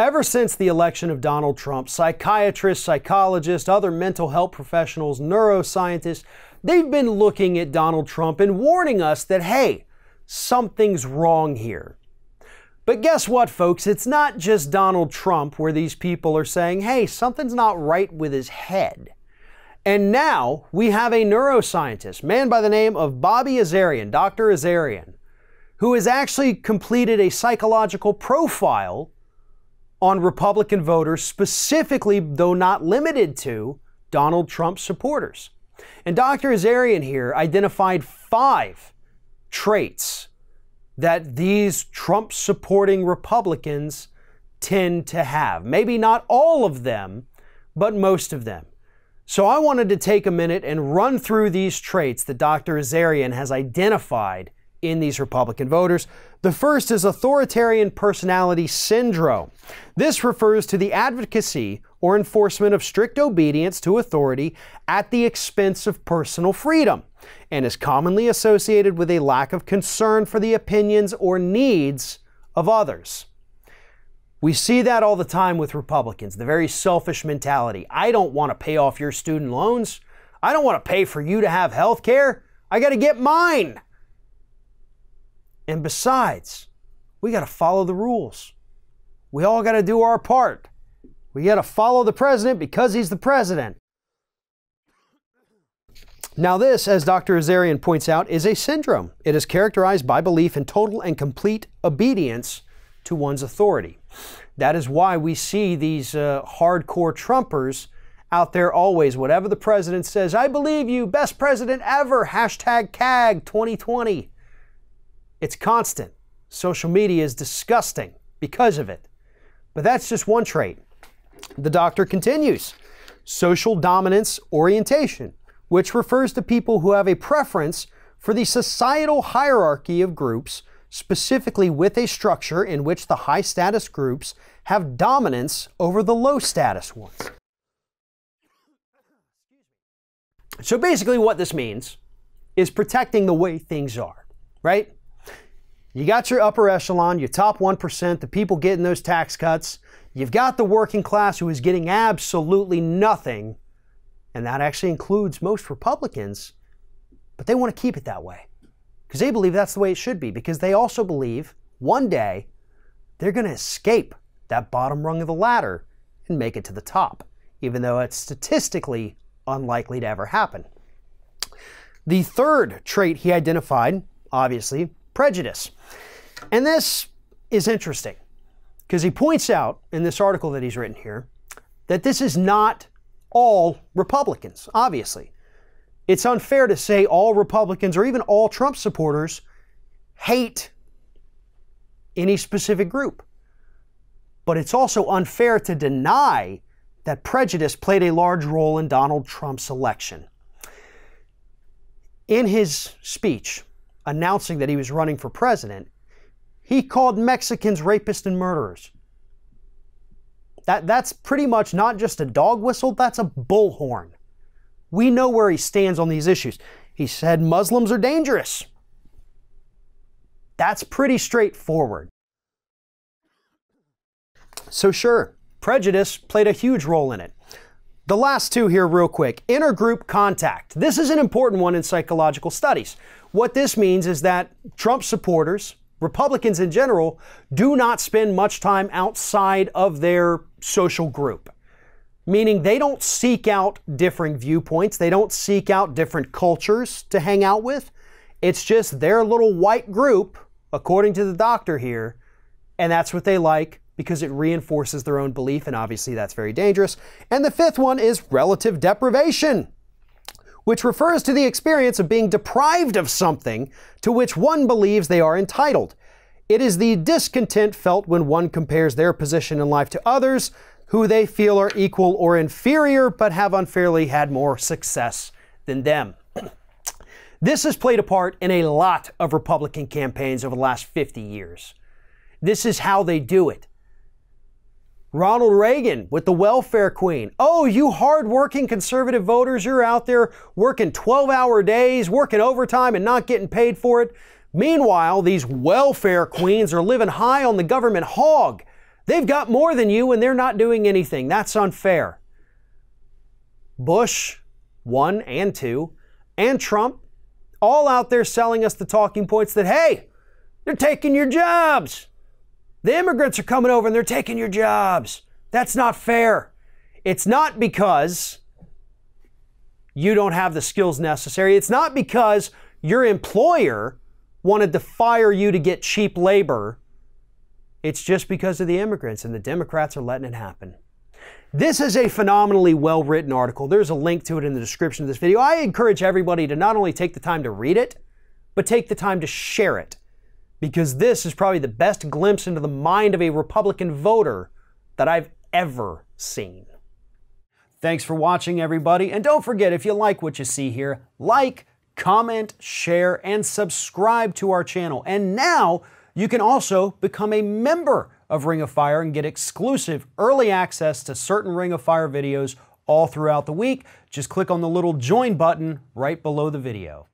Ever since the election of Donald Trump, psychiatrists, psychologists, other mental health professionals, neuroscientists, they've been looking at Donald Trump and warning us that, hey, something's wrong here. But guess what, folks? It's not just Donald Trump where these people are saying, hey, something's not right with his head. And now we have a neuroscientist, man by the name of Bobby Azarian, Dr. Azarian, who has actually completed a psychological profile on Republican voters, specifically, though not limited to, Donald Trump supporters. And Dr. Azarian here identified 5 traits that these Trump-supporting Republicans tend to have. Maybe not all of them, but most of them. So I wanted to take a minute and run through these traits that Dr. Azarian has identified in these Republican voters. The first is authoritarian personality syndrome. This refers to the advocacy or enforcement of strict obedience to authority at the expense of personal freedom, and is commonly associated with a lack of concern for the opinions or needs of others. We see that all the time with Republicans, the very selfish mentality. I don't want to pay off your student loans. I don't want to pay for you to have health care. I got to get mine. And besides, we got to follow the rules. We all got to do our part. We got to follow the president because he's the president. Now this, as Dr. Azarian points out, is a syndrome. It is characterized by belief in total and complete obedience to one's authority. That is why we see these hardcore Trumpers out there always. Whatever the president says, I believe you, best president ever, hashtag CAG 2020. It's constant. Social media is disgusting because of it. But that's just one trait. The doctor continues. Social dominance orientation, which refers to people who have a preference for the societal hierarchy of groups, specifically with a structure in which the high status groups have dominance over the low status ones. So basically what this means is protecting the way things are, right? You got your upper echelon, your top 1%, the people getting those tax cuts. You've got the working class who is getting absolutely nothing. And that actually includes most Republicans. But they want to keep it that way because they believe that's the way it should be, because they also believe one day they're going to escape that bottom rung of the ladder and make it to the top, even though it's statistically unlikely to ever happen. The third trait he identified, obviously, prejudice. And this is interesting because he points out in this article that he's written here that this is not all Republicans, obviously. It's unfair to say all Republicans or even all Trump supporters hate any specific group. But it's also unfair to deny that prejudice played a large role in Donald Trump's election. In his speech announcing that he was running for president, he called Mexicans rapists and murderers. That's pretty much not just a dog whistle, that's a bullhorn. We know where he stands on these issues. He said Muslims are dangerous. That's pretty straightforward. So sure, prejudice played a huge role in it. The last two here real quick. Intergroup contact. This is an important one in psychological studies. What this means is that Trump supporters, Republicans in general, do not spend much time outside of their social group. Meaning they don't seek out differing viewpoints. They don't seek out different cultures to hang out with. It's just their little white group, according to the doctor here, and that's what they like because it reinforces their own belief, and obviously that's very dangerous. And the fifth one is relative deprivation, which refers to the experience of being deprived of something to which one believes they are entitled. It is the discontent felt when one compares their position in life to others who they feel are equal or inferior but have unfairly had more success than them. This has played a part in a lot of Republican campaigns over the last 50 years. This is how they do it. Ronald Reagan with the welfare queen. Oh, you hardworking conservative voters, you're out there working 12-hour days, working overtime and not getting paid for it. Meanwhile, these welfare queens are living high on the government hog. They've got more than you and they're not doing anything. That's unfair. Bush, 1 and 2, and Trump, all out there selling us the talking points that, hey, they're taking your jobs. The immigrants are coming over and they're taking your jobs. That's not fair. It's not because you don't have the skills necessary. It's not because your employer wanted to fire you to get cheap labor. It's just because of the immigrants, and the Democrats are letting it happen. This is a phenomenally well-written article. There's a link to it in the description of this video. I encourage everybody to not only take the time to read it, but take the time to share it, because this is probably the best glimpse into the mind of a Republican voter that I've ever seen. Thanks for watching, everybody, and don't forget, if you like what you see here, like, comment, share, and subscribe to our channel. And now you can also become a member of Ring of Fire and get exclusive early access to certain Ring of Fire videos all throughout the week. Just click on the little join button right below the video.